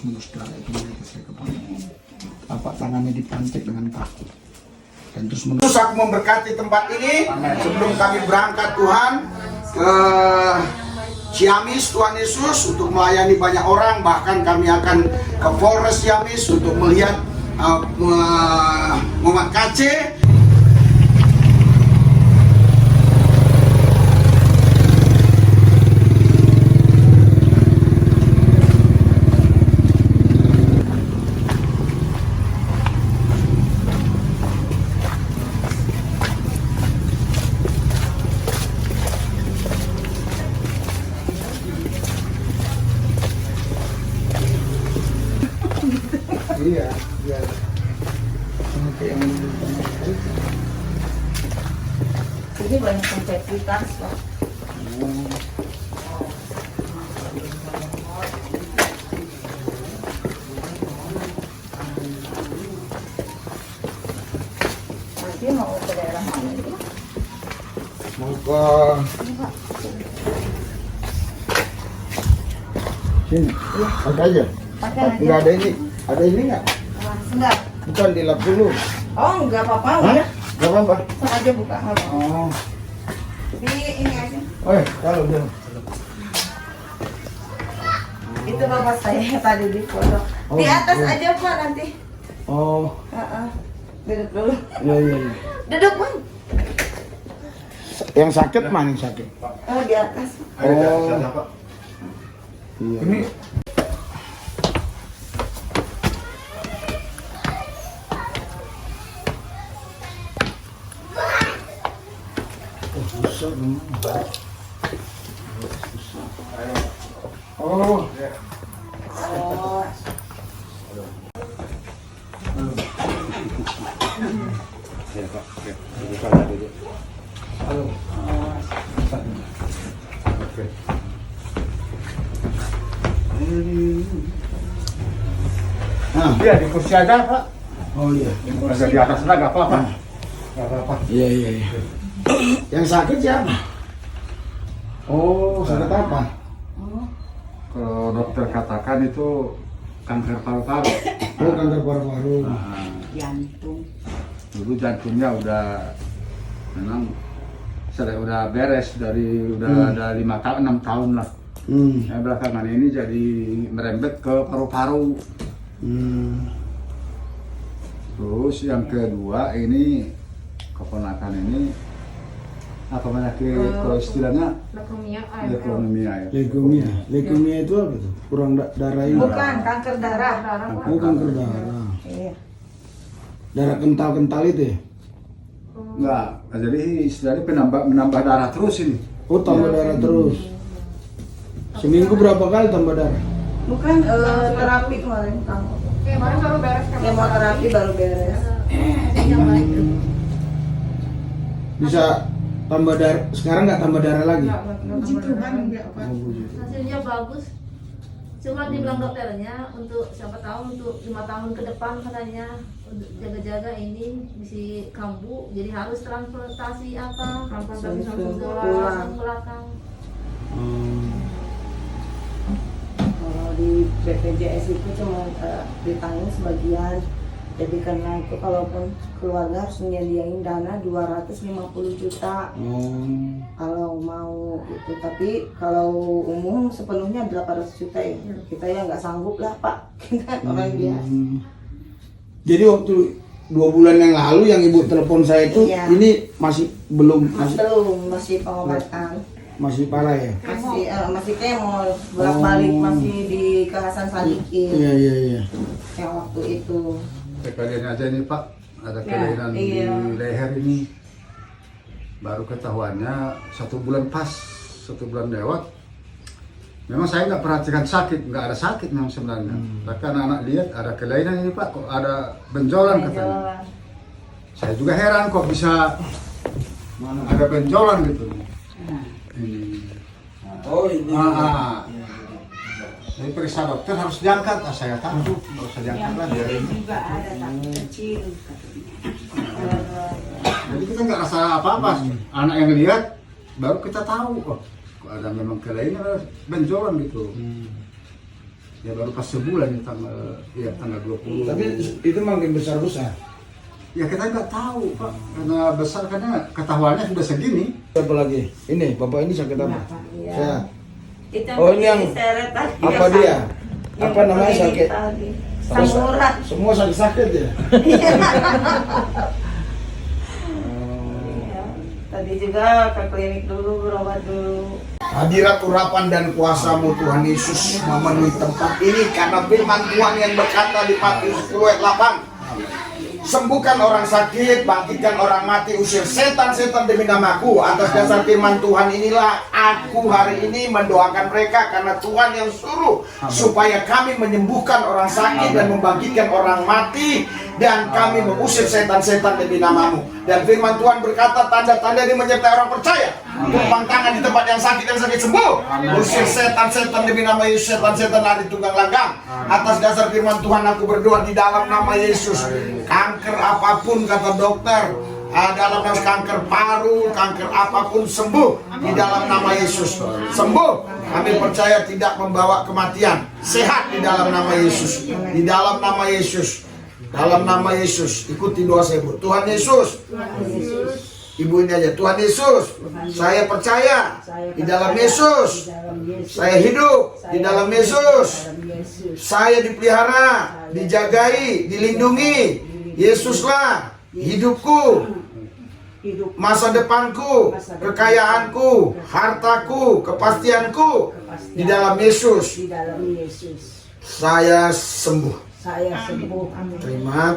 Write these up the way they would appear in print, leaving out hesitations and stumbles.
mulus darah itu mereka saya kepala. Tapak tangannya dipancik dengan paku. Dan terus aku memberkati tempat ini. Sebelum kami berangkat Tuhan ke Ciamis, Tuhan Yesus, untuk melayani banyak orang. Bahkan kami akan ke Polres Ciamis untuk melihat Muhammad KC. Iya, iya. Ini banyak kompleksitas, Pak. Nanti mau ke daerah mana itu? Mau ke sini. Pakai aja. Pakai aja. Enggak ada ini. Ada ini enggak? Enggak. Bukan dilap dulu. Oh, enggak apa-apa. Udah. Enggak apa-apa. Sengaja buka. Enggak apa-apa. Oh. Di ini aja. Oh, kalau udah. Itu bapak saya tadi di foto. Di atas aja Pak nanti. Oh. Duduk dulu. Iya, iya, iya. Duduk Bang. Yang sakit mana yang sakit? Oh di atas. Oh. Iya. Ini susah. Oh. Oh. Ya Pak, oke. Buka aja dulu. Halo. Oke. Nah, Iya di kursi aja Pak. oh iya. Agak di atas lah nggak apa-apa. Nggak apa-apa. Iya, iya, iya. Yang sakit siapa? Oh, sakit apa? Kalau dokter katakan itu kanker paru-paru. Oh, kanker paru-paru. Nah, Jantung. dulu jantungnya udah memang udah beres dari udah ada 5 tahun 6 tahun lah. Nah, belakangan ini jadi merembet ke paru-paru. Terus yang kedua ini keponakan ini apa penyakit kalau istilahnya leukemia ya. Leukemia. Leukemia itu apa tuh? Kurang darah ini. Bukan kanker darah. Oh, kanker darah. Iya. Darah kental-kental itu ya? Enggak, jadi istilahnya menambah darah terus ini. Oh, tambah darah terus. Seminggu berapa kali tambah darah? Bukan terapi kemarin kamu. Kemarin baru beres kan? Kemoterapi baru beres. Bisa tambah darah, sekarang nggak tambah darah lagi? Puji Tuhan enggak apa. Oh, puji. Hasilnya bagus. Cuma dibilang dokternya untuk siapa tahu untuk 5 tahun ke depan katanya untuk jaga-jaga ini misi kambuh, jadi harus transplantasi apa? Transplantasi tulang belakang. Kalau di BPJS itu cuma ditanggung sebagian. Jadi karena itu kalaupun keluarga harus menyediain dana 250 juta kalau mau gitu. Tapi kalau umum sepenuhnya 800 juta ya. Kita ya nggak sanggup lah Pak. Kita orang biasa. Jadi waktu 2 bulan yang lalu yang ibu telepon saya itu, Iya. ini masih belum Masih pengobatan. masih parah ya? Masih kemo bolak-balik masih di ke Hasan Sadikin Iya, iya, iya. yang waktu itu. Kalian aja nih Pak, ada kelainan di iya. leher ini. Baru ketahuannya 1 bulan pas, 1 bulan lewat. Memang saya nggak perhatikan sakit, nggak ada sakit memang sebenarnya. Tapi anak-anak lihat ada kelainan ini Pak, kok ada benjolan katanya. Saya juga heran kok bisa ada benjolan gitu. Ini. Oh, ini. Jadi periksa dokter harus diangkat, saya takut, nggak usah diangkat lah biarin. Juga ada tapi kecil. Jadi kita nggak rasa apa-apa, anak yang lihat baru kita tahu kok ada memang kelainan, ada benjolan gitu. Ya baru pas sebulan ya tanggal 20. Tapi itu makin besar-besar. Ya kita nggak tahu Pak, karena besar karena ketahuannya sudah segini. Apa lagi? Ini bapak ini sakit apa? Iya. Sehat. Itu Oh, ini yang diseret tadi. apa dia? Yang Apa namanya begini sakit? tadi. Samurat. Semua sakit-sakit ya. Iya. Tadi juga ke klinik dulu, berobat dulu. Hadirat urapan dan kuasa-Mu Tuhan Yesus memenuhi tempat ini karena firman Tuhan yang berkata di Matius 10 ayat 8, sembuhkan orang sakit, bangkitkan orang mati, usir setan-setan demi namaku. Atas dasar firman Tuhan inilah aku hari ini mendoakan mereka karena Tuhan yang suruh supaya kami menyembuhkan orang sakit dan membangkitkan orang mati, dan kami mengusir setan-setan demi namamu. Dan firman Tuhan berkata tanda-tanda ini menyertai orang percaya. Tumpang tangan di tempat yang sakit sembuh. Usir setan-setan demi nama Yesus, setan-setan lari tunggang langgang. Atas dasar firman Tuhan aku berdoa di dalam nama Yesus. Kanker apapun kata dokter, dalam nama kanker paru, kanker apapun sembuh di dalam nama Yesus. Sembuh. Kami percaya tidak membawa kematian. Sehat di dalam nama Yesus. Di dalam nama Yesus. Dalam nama Yesus. Ikuti doa saya, Bu. Tuhan Yesus. Ibu ini aja. Tuhan Yesus, saya percaya di dalam Yesus. Saya hidup di dalam Yesus. Saya dipelihara, dijagai, dilindungi. Yesuslah hidupku, masa depanku, kekayaanku, hartaku, kepastianku di dalam Yesus. Saya sembuh. Terima.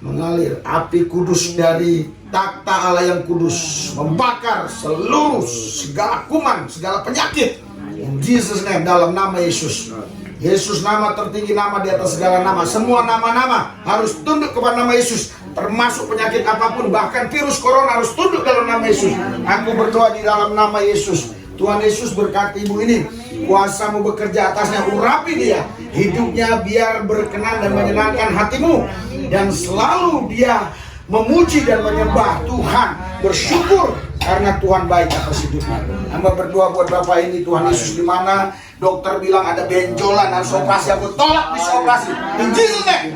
Mengalir api kudus dari takhta Allah yang kudus, membakar seluruh segala kuman, segala penyakit. In Jesus name, dalam nama Yesus. Yesus nama tertinggi, nama di atas segala nama. Semua nama-nama harus tunduk kepada nama Yesus, termasuk penyakit apapun, bahkan virus corona harus tunduk dalam nama Yesus. Aku berdoa di dalam nama Yesus. Tuhan Yesus berkati ibu ini, kuasa-Mu bekerja atasnya, urapi dia, hidupnya biar berkenan dan menyenangkan hatimu, dan selalu dia memuji dan menyembah Tuhan, bersyukur karena Tuhan baik atas hidupnya. Hamba berdoa buat Bapak ini, Tuhan Yesus, di mana dokter bilang ada benjolan harus operasi, aku tolak bisa operasi. In Jesus name.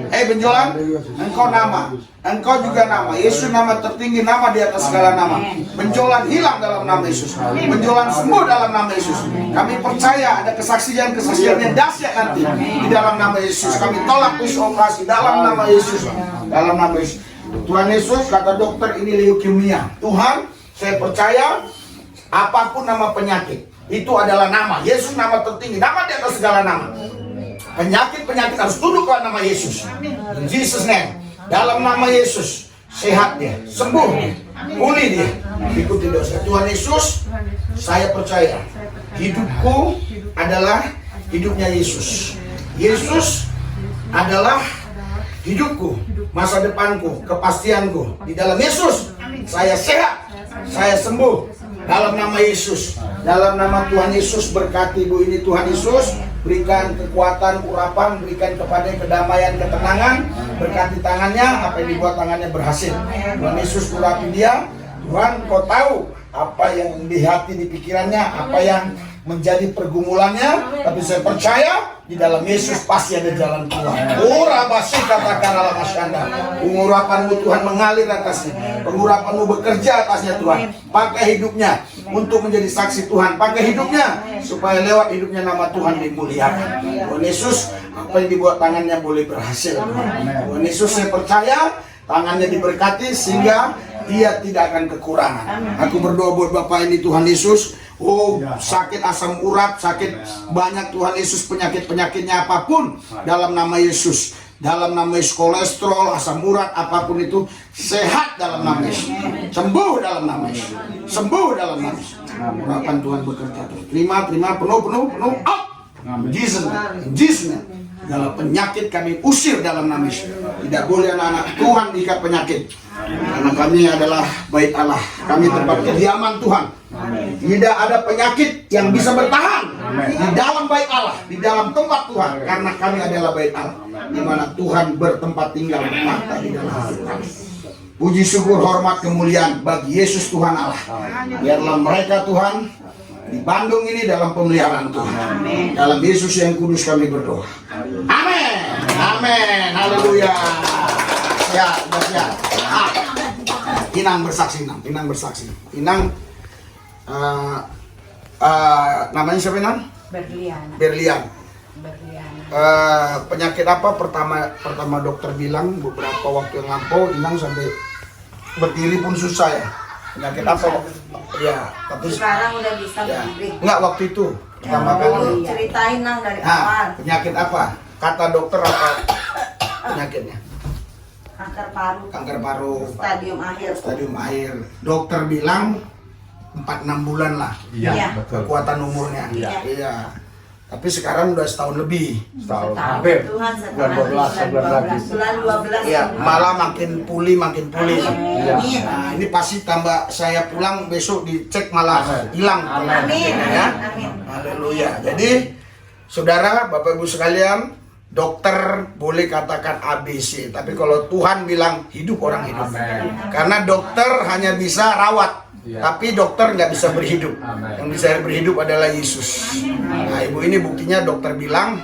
Benjolan, engkau nama, engkau juga nama. Yesus nama tertinggi, nama di atas segala nama. Benjolan hilang dalam nama Yesus. Benjolan sembuh dalam nama Yesus. Kami percaya ada kesaksian yang dahsyat nanti di dalam nama Yesus. Kami tolak bisa operasi dalam nama Yesus. Dalam nama Yesus. Tuhan Yesus, kata dokter ini leukemia. Tuhan, saya percaya apapun nama penyakit, itu adalah nama. Yesus nama tertinggi, nama di atas segala nama. Penyakit-penyakit harus tunduk pada nama Yesus. In Jesus name. Dalam nama Yesus, sehat dia, sembuh dia, pulih dia. Ikuti dosa. Tuhan Yesus, saya percaya hidupku adalah hidupnya Yesus. Yesus adalah hidupku, masa depanku, kepastianku. Di dalam Yesus, saya sehat, saya sembuh. Dalam nama Yesus, dalam nama Tuhan Yesus, berkati ibu ini Tuhan Yesus, berikan kekuatan, urapan, berikan kepada kedamaian, ketenangan, berkati tangannya, apa yang dibuat tangannya berhasil. Tuhan Yesus urapi dia. Tuhan, Kau tahu apa yang di hati, di pikirannya, apa yang menjadi pergumulannya, tapi saya percaya di dalam Yesus pasti ada jalan keluar. Urabasi katakan ala masyanda. Pengurapan-Mu Tuhan mengalir atasnya, pengurapan-Mu bekerja atasnya Tuhan. Pakai hidupnya untuk menjadi saksi Tuhan, pakai hidupnya supaya lewat hidupnya nama Tuhan dimuliakan. Tuhan Yesus, apa yang dibuat tangannya boleh berhasil. Tuhan Yesus, saya percaya tangannya diberkati sehingga dia tidak akan kekurangan. Aku berdoa buat Bapak ini Tuhan Yesus. Sakit asam urat, sakit banyak Tuhan Yesus, penyakit-penyakitnya apapun dalam nama Yesus. Dalam nama Yesus, kolesterol, asam urat, apapun itu sehat dalam nama Yesus. Sembuh dalam nama Yesus. Sembuh dalam nama Yesus. Urapan Tuhan bekerja. Terima, penuh. Out. Jesus. Segala penyakit kami usir dalam nama Yesus. Tidak boleh anak-anak Tuhan diikat penyakit. Karena kami adalah bait Allah. Kami tempat kediaman Tuhan. Tidak ada penyakit yang bisa bertahan di dalam bait Allah, di dalam tempat Tuhan. Karena kami adalah bait Allah, di mana Tuhan bertempat tinggal bertahta di dalam hati kami. Puji syukur, hormat, kemuliaan bagi Yesus Tuhan Allah. Biarlah mereka Tuhan Di Bandung ini dalam pemeliharaan Tuhan. Dalam Yesus yang kudus kami berdoa. Amin. Amin. Haleluya. Ya, sudah siap. Inang bersaksi, Inang bersaksi. Inang namanya siapa, Inang? Berlian. Penyakit apa pertama dokter bilang beberapa waktu yang lampau Inang sampai berdiri pun susah ya. Penyakit apa? Ya, tapi Sekarang udah bisa ya. berdiri. Enggak waktu itu pertama kali. Ceritain Nang dari awal. Penyakit apa? Kata dokter apa penyakitnya? Kanker paru. Kanker paru. Stadium akhir. Dokter bilang 4-6 bulan lah Iya. kekuatan umurnya. Iya. Tapi sekarang udah setahun lebih. Setahun Setahun. hampir. Tuhan Bulan 12, sebulan lagi. Bulan 12. Iya, malah makin pulih. Iya. Nah, ini pasti tambah saya pulang besok dicek malah hilang. Amin. Ya. Amin. Haleluya. Jadi, saudara, Bapak Ibu sekalian, dokter boleh katakan ABC, tapi kalau Tuhan bilang hidup, orang hidup. Karena dokter hanya bisa rawat. Tapi dokter nggak bisa berhidup. Yang bisa berhidup adalah Yesus. Nah, ibu ini buktinya dokter bilang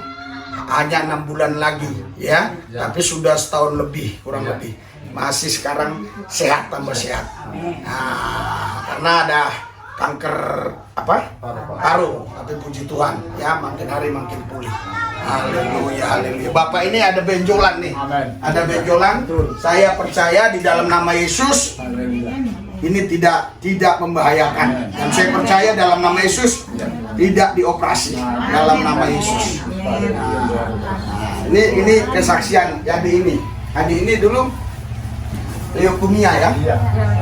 hanya 6 bulan lagi, ya. Tapi sudah setahun lebih, kurang lebih. Masih sekarang sehat tambah sehat. Nah, karena ada kanker apa? Paru. Tapi puji Tuhan, ya makin hari makin pulih. Haleluya, haleluya. Bapak ini ada benjolan nih. Ada benjolan. Saya percaya di dalam nama Yesus. Ini tidak membahayakan. Dan saya percaya dalam nama Yesus tidak dioperasi dalam nama Yesus. Ini kesaksian Adi ini dulu leukemia ya.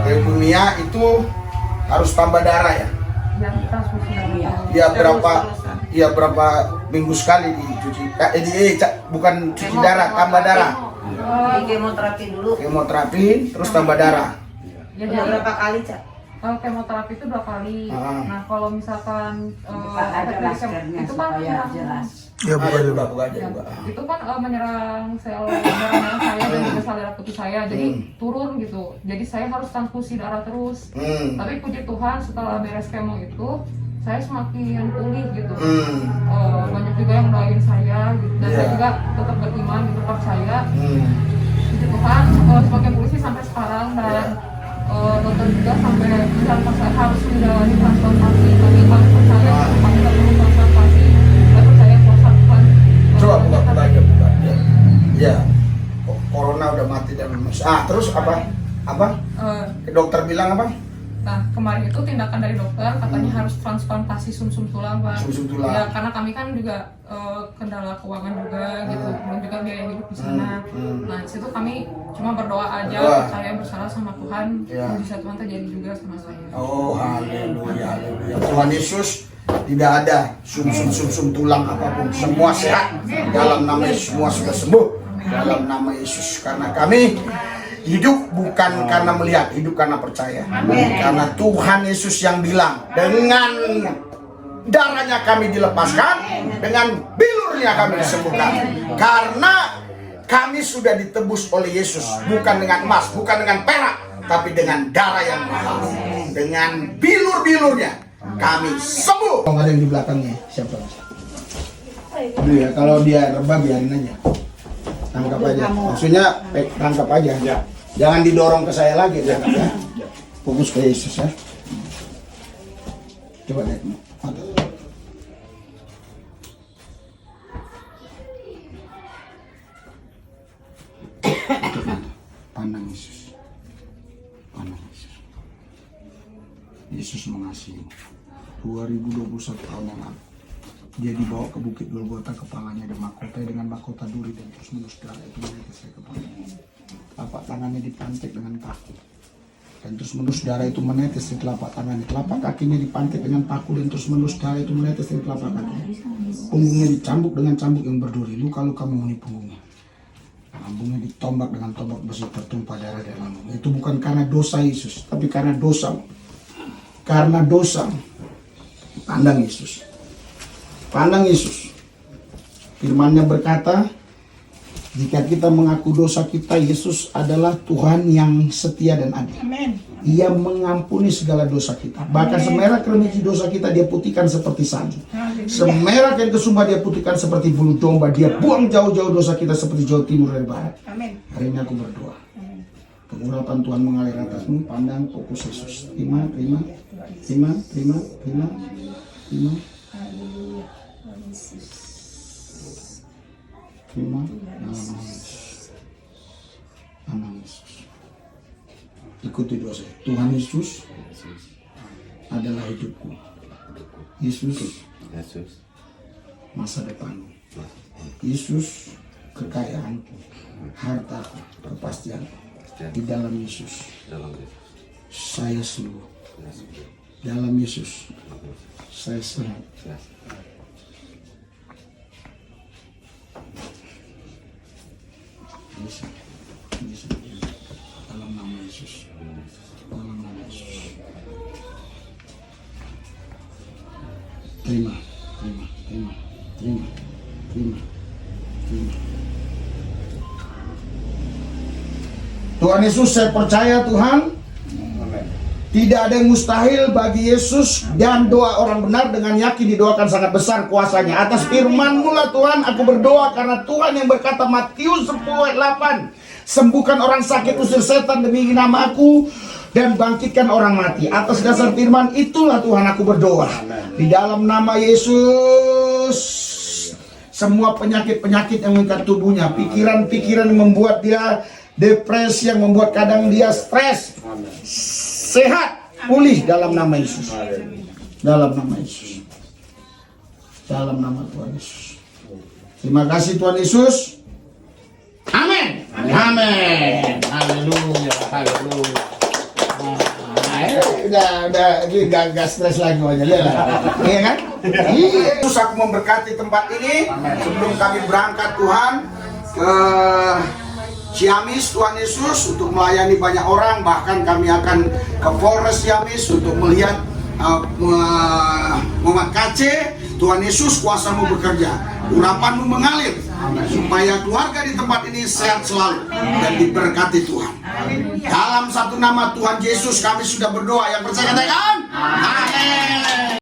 Leukemia itu harus tambah darah ya. Ya berapa minggu sekali dicuci. Bukan cuci darah, tambah darah. Di kemoterapi dulu. Kemoterapi terus tambah darah. Udah berapa kali, Cak? Kalau kemoterapi itu 2 kali. Ah. Nah, kalau misalkan ada maskernya itu kan supaya jelas. Ya buka aja. itu kan menyerang sel darah saya dan juga sel darah putih saya, jadi turun gitu. Jadi saya harus transfusi darah terus. Tapi puji Tuhan setelah beres kemo itu saya semakin pulih gitu. Banyak juga yang doain saya gitu. Dan saya juga tetap beriman gitu, percaya. Puji Tuhan semakin pulih sih sampai sekarang. Dan dokter juga sampai bilang saya harus menjalani transplantasi. Tapi kalau percaya pasti tidak perlu transplantasi. Saya percaya kuasa Tuhan. Coba buka aja. Ya. Corona udah mati dan lemes. Terus apa? Dokter bilang apa? Nah, kemarin itu tindakan dari dokter katanya harus transplantasi sumsum tulang, Pak. Sumsum tulang. Ya, karena kami kan juga kendala keuangan juga gitu, belum juga biaya hidup di sana. Nah, situ kami cuma berdoa aja, percaya bersalah sama Tuhan. Mujizat Tuhan terjadi juga sama saya. Oh, haleluya, haleluya. Tuhan Yesus tidak ada sumsum tulang apapun, semua sehat dalam nama Yesus, semua sudah sembuh dalam nama Yesus. Karena kami hidup bukan karena melihat, hidup karena percaya. Karena Tuhan Yesus yang bilang, dengan darahnya kami dilepaskan, dengan bilurnya kami disembuhkan. Karena kami sudah ditebus oleh Yesus, bukan dengan emas, bukan dengan perak, tapi dengan darah yang mahal. Dengan bilur-bilurnya kami sembuh. Kalau ada yang di belakangnya, siapa? Ya, kalau dia rebah biarin aja. Tangkap aja. Maksudnya tangkap aja. Jangan didorong ke saya lagi, ya. Fokus ke Yesus ya. Coba lihat. Pandang Yesus. Pandang Yesus. Yesus mengasihi. 2021 tahun yang lalu dia dibawa ke Bukit Golgota, kepalanya ada mahkota dengan mahkota duri, dan terus menerus darah itu menetes ke kepalanya. Telapak tangannya dipantek dengan paku, dan terus menerus darah itu menetes di telapak tangannya. Telapak kakinya dipantek dengan paku, dan terus menerus darah itu menetes di telapak kakinya. Punggungnya dicambuk dengan cambuk yang berduri, luka-luka memenuhi punggungnya. Lambungnya ditombak dengan tombak besi, tertumpah darah dari lambung. Itu bukan karena dosa Yesus, tapi karena dosa. Karena dosa. Pandang Yesus. Pandang Yesus. Firman-Nya berkata, jika kita mengaku dosa kita, Yesus adalah Tuhan yang setia dan adil. Amin. Ia mengampuni segala dosa kita. Bahkan semerah kerimiji dosa kita Dia putihkan seperti salju. Semerah kain kesumba Dia putihkan seperti bulu domba. Dia buang jauh-jauh dosa kita seperti jauh timur dari barat. Hari ini aku berdoa. Pengurapan Tuhan mengalir atasmu. Pandang fokus Yesus. Terima. Terima nama Yesus. Ikuti doa saya. Tuhan Yesus adalah hidupku. Yesus masa depanku. Yesus kekayaanku, hartaku, kepastianku. Di dalam Yesus saya sembuh. Dalam Yesus saya sehat. Bisa. Dalam nama Yesus. Dalam nama Yesus. Terima. Tuhan Yesus, saya percaya Tuhan, tidak ada yang mustahil bagi Yesus, dan doa orang benar dengan yakin didoakan sangat besar kuasanya. Atas firman-Mu lah Tuhan, aku berdoa karena Tuhan yang berkata Matius 10:8, sembuhkan orang sakit, usir setan demi nama aku, dan bangkitkan orang mati. Atas dasar firman itulah Tuhan aku berdoa. Di dalam nama Yesus, semua penyakit-penyakit yang mengikat tubuhnya, pikiran-pikiran yang membuat dia depresi, yang membuat kadang dia stres, sehat, pulih dalam nama Yesus. Dalam nama Yesus. Dalam nama Tuhan Yesus. Terima kasih Tuhan Yesus. Amin. Amin. Haleluya. Haleluya. Udah gak stres lagi aja. Iya kan? Iya. Terus aku memberkati tempat ini. Sebelum kami berangkat Tuhan ke Ciamis, Tuhan Yesus, untuk melayani banyak orang. Bahkan kami akan ke Polres Ciamis untuk melihat Muhammad KC. Tuhan Yesus, kuasa-Mu bekerja, urapan-Mu mengalir, supaya keluarga di tempat ini sehat selalu dan diberkati Tuhan. Dalam satu nama Tuhan Yesus kami sudah berdoa. Yang percaya katakan amin.